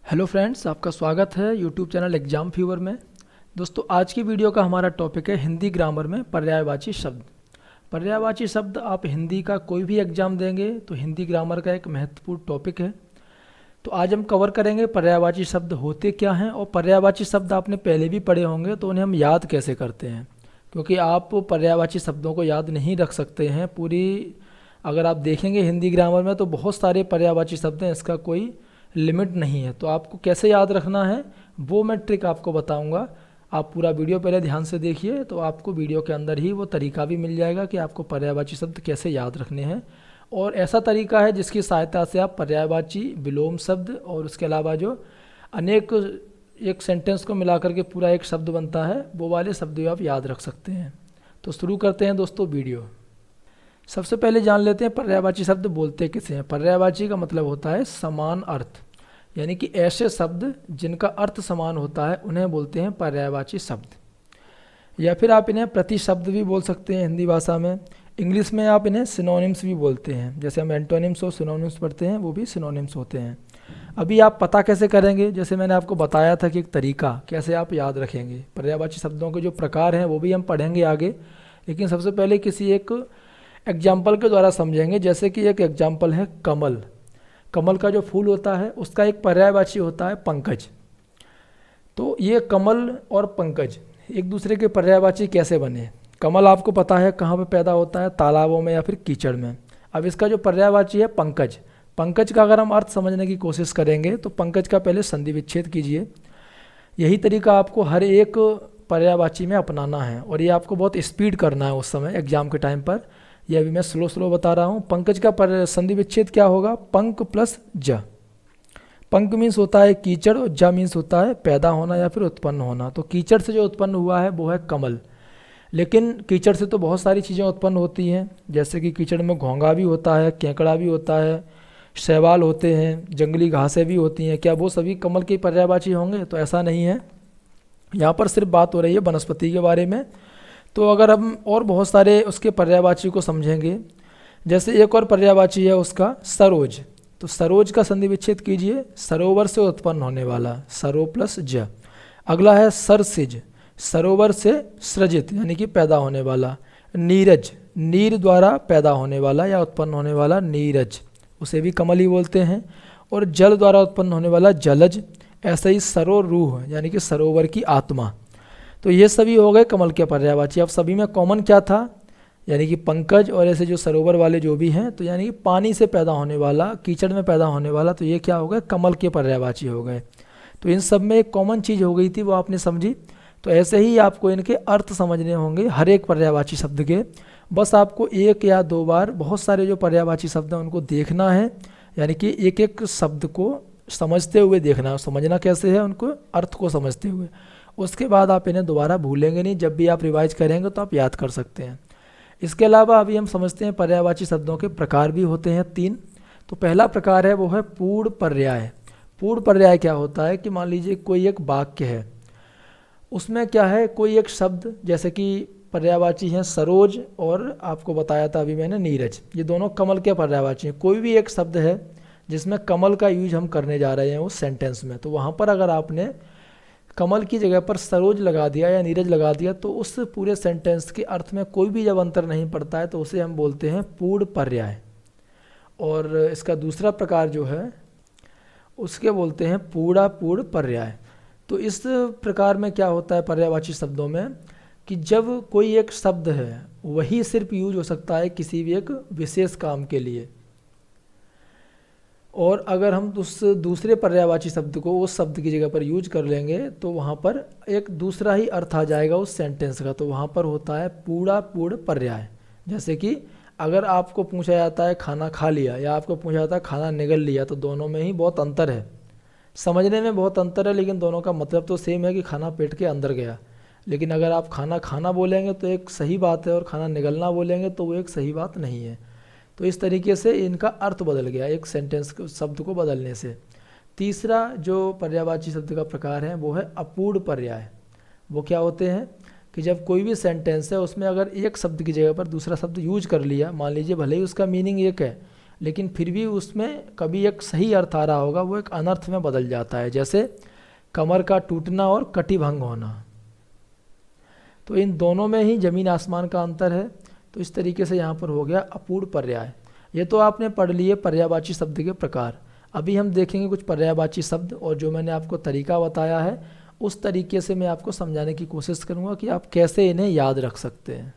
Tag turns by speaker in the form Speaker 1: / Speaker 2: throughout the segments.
Speaker 1: Hello friends, आपका स्वागत है यूट्यूब चैनल एग्जाम फीवर में। दोस्तों, आज की वीडियो का हमारा टॉपिक है हिंदी ग्रामर में पर्यायवाची शब्द। पर्यायवाची शब्द आप हिंदी का कोई भी एग्जाम देंगे तो हिंदी ग्रामर का एक महत्वपूर्ण टॉपिक है। तो आज हम कवर करेंगे पर्यायवाची शब्द होते क्या हैं और पर्यायवाची शब्द आपने पहले भी पढ़े होंगे तो उन्हें हम याद कैसे करते हैं, क्योंकि आप पर्यायवाची शब्दों को याद नहीं रख सकते हैं पूरी। अगर आप देखेंगे हिंदी ग्रामर में तो बहुत सारे पर्यायवाची शब्द हैं, इसका कोई लिमिट नहीं है। तो आपको कैसे याद रखना है वो मैं ट्रिक आपको बताऊंगा। आप पूरा वीडियो पहले ध्यान से देखिए तो आपको वीडियो के अंदर ही वो तरीका भी मिल जाएगा कि आपको पर्यायवाची शब्द कैसे याद रखने हैं। और ऐसा तरीका है जिसकी सहायता से आप पर्यायवाची, विलोम शब्द और उसके अलावा जो अनेक एक सेंटेंस को मिलाकर के पूरा एक शब्द बनता है वो वाले शब्द भी आप याद रख सकते हैं। तो शुरू करते हैं दोस्तों वीडियो। सबसे पहले जान लेते हैं पर्यायवाची शब्द बोलते किसे हैं। पर्यायवाची का मतलब होता है समान अर्थ, यानी कि ऐसे शब्द जिनका अर्थ समान होता है उन्हें बोलते हैं पर्यायवाची शब्द। या फिर आप इन्हें प्रतिशब्द भी बोल सकते हैं हिंदी भाषा में। इंग्लिश में आप इन्हें सिनोनिम्स भी बोलते हैं, जैसे हम एंटोनिम्स और सिनोनिम्स पढ़ते हैं वो भी सिनोनिम्स होते हैं। अभी आप पता कैसे करेंगे, जैसे मैंने आपको बताया था कि एक तरीका कैसे आप याद रखेंगे। पर्यायवाची शब्दों के जो प्रकार हैं वो भी हम पढ़ेंगे आगे, लेकिन सबसे पहले किसी एक एग्जाम्पल के द्वारा समझेंगे। जैसे कि एक एग्जाम्पल है कमल। कमल का जो फूल होता है उसका एक पर्यायवाची होता है पंकज। तो ये कमल और पंकज एक दूसरे के पर्यायवाची कैसे बने। कमल आपको पता है कहाँ पे पैदा होता है, तालाबों में या फिर कीचड़ में। अब इसका जो पर्यायवाची है पंकज, पंकज का अगर हम अर्थ समझने की कोशिश करेंगे तो पंकज का पहले संधि विच्छेद कीजिए। यही तरीका आपको हर एक पर्यायवाची में अपनाना है और ये आपको बहुत स्पीड करना है उस समय एग्जाम के टाइम पर। यह अभी मैं स्लो स्लो बता रहा हूँ। पंकज का संधि विच्छेद क्या होगा, पंक प्लस ज। पंक मीन्स होता है कीचड़ और जा मीन्स होता है पैदा होना या फिर उत्पन्न होना। तो कीचड़ से जो उत्पन्न हुआ है वो है कमल। लेकिन कीचड़ से तो बहुत सारी चीज़ें उत्पन्न होती हैं, जैसे कि कीचड़ में घोंघा भी होता है, केकड़ा भी होता है, शैवाल होते हैं, जंगली घासें भी होती हैं। क्या वो सभी कमल के पर्यायवाची होंगे? तो ऐसा नहीं है। यहाँ पर सिर्फ बात हो रही है वनस्पति के बारे में। तो अगर हम और बहुत सारे उसके पर्यायवाची को समझेंगे, जैसे एक और पर्यायवाची है उसका सरोज। तो सरोज का संधि विच्छेद कीजिए, सरोवर से उत्पन्न होने वाला, सरो प्लस ज। अगला है सरसिज, सरोवर से सृजित यानी कि पैदा होने वाला। नीरज, नीर द्वारा पैदा होने वाला या उत्पन्न होने वाला नीरज, उसे भी कमल ही बोलते हैं। और जल द्वारा उत्पन्न होने वाला जलज। ऐसा ही सरोरूह यानी कि सरोवर की आत्मा। तो ये सभी हो गए कमल के पर्यायवाची। अब सभी में कॉमन क्या था, यानी कि पंकज और ऐसे जो सरोवर वाले जो भी हैं, तो यानी कि पानी से पैदा होने वाला, कीचड़ में पैदा होने वाला, तो ये क्या हो गए, कमल के पर्यायवाची हो गए। तो इन सब में एक कॉमन चीज़ हो गई थी, वो आपने समझी। तो ऐसे ही आपको इनके अर्थ समझने होंगे हर एक पर्यायवाची शब्द के। बस आपको एक या दो बार बहुत सारे जो पर्यायवाची शब्द हैं उनको देखना है, यानी कि एक एक शब्द को समझते हुए देखना है। समझना कैसे है, उनको अर्थ को समझते हुए। उसके बाद आप इन्हें दोबारा भूलेंगे नहीं, जब भी आप रिवाइज करेंगे तो आप याद कर सकते हैं। इसके अलावा अभी हम समझते हैं पर्यायवाची शब्दों के प्रकार भी होते हैं 3। तो पहला प्रकार है वो है पूर्ण पर्याय। पूर्ण पर्याय क्या होता है कि मान लीजिए कोई एक वाक्य है, उसमें क्या है, कोई एक शब्द, जैसे कि पर्यायवाची हैं सरोज और आपको बताया था अभी मैंने नीरज, ये दोनों कमल के पर्यायवाची हैं। कोई भी एक शब्द है जिसमें कमल का यूज हम करने जा रहे हैं उस सेंटेंस में, तो वहाँ पर अगर आपने कमल की जगह पर सरोज लगा दिया या नीरज लगा दिया तो उस पूरे सेंटेंस के अर्थ में कोई भी जब अंतर नहीं पड़ता है तो उसे हम बोलते हैं पूर्ण पर्याय। और इसका दूसरा प्रकार जो है उसके बोलते हैं पूर्ण पर्याय। तो इस प्रकार में क्या होता है पर्यायवाची शब्दों में कि जब कोई एक शब्द है वही सिर्फ यूज हो सकता है किसी भी एक विशेष काम के लिए, और अगर हम उस दूसरे पर्यायवाची शब्द को उस शब्द की जगह पर यूज कर लेंगे तो वहाँ पर एक दूसरा ही अर्थ आ जाएगा उस सेंटेंस का। तो वहाँ पर होता है पूर्ण पर्याय। जैसे कि अगर आपको पूछा जाता है खाना खा लिया या आपको पूछा जाता है खाना निगल लिया, तो दोनों में ही बहुत अंतर है, समझने में बहुत अंतर है, लेकिन दोनों का मतलब तो सेम है कि खाना पेट के अंदर गया। लेकिन अगर आप खाना खाना बोलेंगे तो एक सही बात है और खाना निगलना बोलेंगे तो वो एक सही बात नहीं है। तो इस तरीके से इनका अर्थ बदल गया एक सेंटेंस शब्द को बदलने से। तीसरा जो पर्यायवाची शब्द का प्रकार है वो है अपूर्ण पर्याय। वो क्या होते हैं कि जब कोई भी सेंटेंस है उसमें अगर एक शब्द की जगह पर दूसरा शब्द यूज कर लिया, मान लीजिए भले ही उसका मीनिंग एक है लेकिन फिर भी उसमें कभी एक सही अर्थ आ रहा होगा, वो एक अनर्थ में बदल जाता है, जैसे कमर का टूटना और कटिभंग होना। तो इन दोनों में ही ज़मीन आसमान का अंतर है। तो इस तरीके से यहाँ पर हो गया अपूर्ण पर्याय। ये तो आपने पढ़ लिए पर्यायवाची शब्द के प्रकार। अभी हम देखेंगे कुछ पर्यायवाची शब्द, और जो मैंने आपको तरीका बताया है उस तरीके से मैं आपको समझाने की कोशिश करूँगा कि आप कैसे इन्हें याद रख सकते हैं।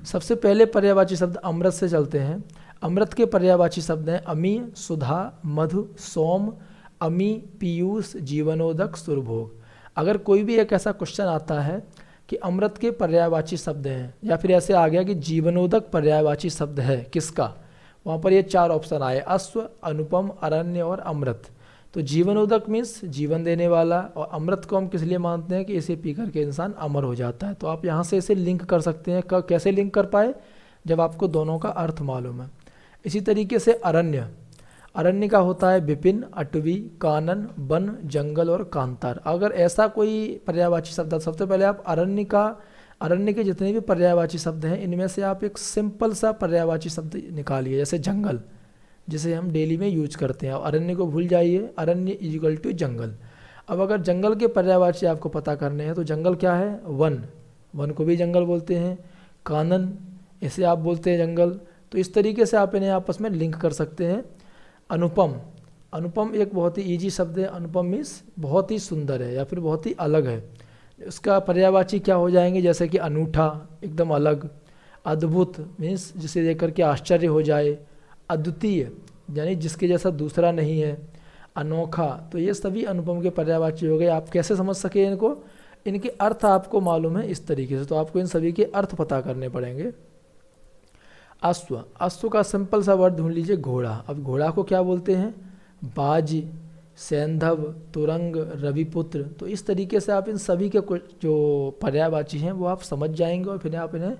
Speaker 1: सबसे पहले पर्यायवाची शब्द अमृत से चलते हैं। अमृत के पर्यायवाची शब्द हैं अमी, सुधा, मधु, सोम, अमी, पीयूष, जीवनोदक, सुरभोग। अगर कोई भी एक ऐसा क्वेश्चन आता है कि अमृत के पर्यायवाची शब्द हैं, या फिर ऐसे आ गया कि जीवनोदक पर्यायवाची शब्द है किसका, वहाँ पर ये 4 ऑप्शन आए, अश्व, अनुपम, अरण्य और अमृत। तो जीवनोदक मीन्स जीवन देने वाला, और अमृत को हम किस लिए मानते हैं कि इसे पी करके इंसान अमर हो जाता है। तो आप यहाँ से इसे लिंक कर सकते हैं। कैसे लिंक कर पाए, जब आपको दोनों का अर्थ मालूम है। इसी तरीके से अरण्य, अरण्य का होता है विपिन, अटवी, कानन, वन, जंगल और कांतार। अगर ऐसा कोई पर्यायवाची शब्द, सबसे पहले आप अरण्य के जितने भी पर्यायवाची शब्द हैं इनमें से आप एक सिंपल सा पर्यायवाची शब्द निकालिए, जैसे जंगल, जिसे हम डेली में यूज करते हैं। अरण्य को भूल जाइए, अरण्य इक्वल टू जंगल। अब अगर जंगल के पर्यायवाची आपको पता करने हैं तो जंगल क्या है, वन, वन को भी जंगल बोलते हैं। कानन, इसे आप बोलते हैं जंगल। तो इस तरीके से आप इन्हें आपस में लिंक कर सकते हैं। अनुपम, अनुपम एक बहुत ही ईजी शब्द है। अनुपम मीन्स बहुत ही सुंदर है या फिर बहुत ही अलग है। उसका पर्यायवाची क्या हो जाएंगे, जैसे कि अनूठा, एकदम अलग। अद्भुत मीन्स जिसे देख करके आश्चर्य हो जाए। अद्वितीय यानी जिसके जैसा दूसरा नहीं है। अनोखा, तो ये सभी अनुपम के पर्यायवाची हो गए। आप कैसे समझ सके इनको, इनके अर्थ आपको मालूम है इस तरीके से, तो आपको इन सभी के अर्थ पता करने पड़ेंगे। अश्व, अश्व का सिंपल सा वर्ड ढूंढ लीजिए, घोड़ा। अब घोड़ा को क्या बोलते हैं, बाज, सैंधव, तुरंग, रविपुत्र। तो इस तरीके से आप इन सभी के कुछ जो पर्यायवाची हैं वो आप समझ जाएंगे, और फिर आप इन्हें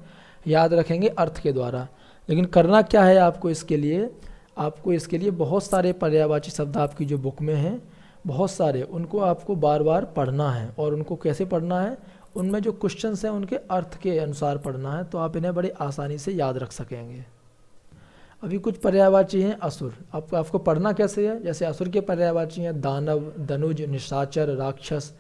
Speaker 1: याद रखेंगे अर्थ के द्वारा। लेकिन करना क्या है आपको इसके लिए, आपको इसके लिए बहुत सारे पर्यायवाची शब्द आपकी जो बुक में हैं, बहुत सारे, उनको आपको बार बार पढ़ना है। और उनको कैसे पढ़ना है, उनमें जो क्वेश्चंस हैं उनके अर्थ के अनुसार पढ़ना है, तो आप इन्हें बड़ी आसानी से याद रख सकेंगे। अभी कुछ पर्यायवाची हैं असुर। आपको पढ़ना कैसे है, जैसे असुर के पर्यायवाची हैं दानव, धनुज, निशाचर, राक्षस,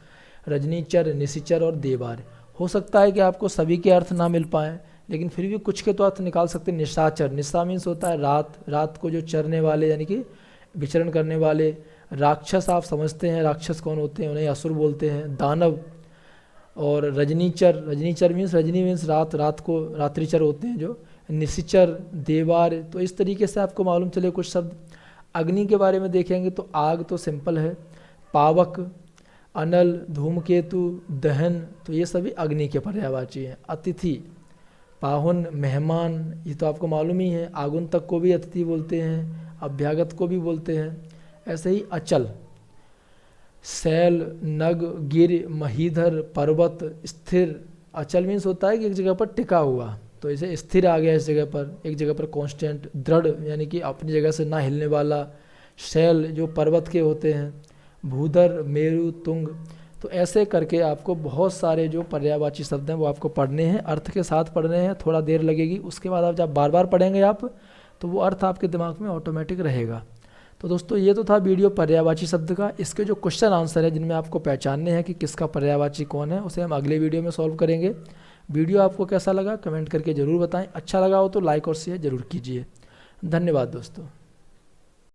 Speaker 1: रजनीचर, निशिचर और देवार। हो सकता है कि आपको सभी के अर्थ ना मिल पाएँ, लेकिन फिर भी कुछ के तो अर्थ निकाल सकते हैं। निशाचर, निशा मीन्स होता है रात, रात को जो चरने वाले यानी कि विचरण करने वाले। राक्षस आप समझते हैं राक्षस कौन होते हैं, उन्हें असुर बोलते हैं। दानव और रजनीचर, रजनीचर मीन्स रजनी मीन्स रात, रात को रात्रिचर होते हैं जो। निशिचर, देवार। तो इस तरीके से आपको मालूम चले कुछ शब्द। अग्नि के बारे में देखेंगे तो आग तो सिंपल है। पावक, अनल, धूमकेतु, दहन, तो ये सभी अग्नि के पर्यायवाची हैं। अतिथि, पाहुन, मेहमान, ये तो आपको मालूम ही है। आगुंतक को भी अतिथि बोलते हैं, अभ्यागत को भी बोलते हैं। ऐसे ही अचल, शैल, नग, गिर, महीधर, पर्वत, स्थिर। अचल मीन्स होता है कि एक जगह पर टिका हुआ, तो इसे स्थिर आ गया, इस जगह पर, एक जगह पर कांस्टेंट। दृढ़ यानी कि अपनी जगह से ना हिलने वाला। शैल जो पर्वत के होते हैं। भूधर, मेरु, तुंग। तो ऐसे करके आपको बहुत सारे जो पर्यायवाची शब्द हैं वो आपको पढ़ने हैं, अर्थ के साथ पढ़ने हैं। थोड़ा देर लगेगी, उसके बाद आप जब बार बार पढ़ेंगे आप, तो वो अर्थ आपके दिमाग में ऑटोमेटिक रहेगा। तो दोस्तों ये तो था वीडियो पर्यायवाची शब्द का। इसके जो क्वेश्चन आंसर है जिनमें आपको पहचानने हैं कि किसका पर्यायवाची कौन है, उसे हम अगले वीडियो में सॉल्व करेंगे। वीडियो आपको कैसा लगा कमेंट करके ज़रूर बताएं। अच्छा लगा हो तो लाइक और शेयर ज़रूर कीजिए। धन्यवाद दोस्तों।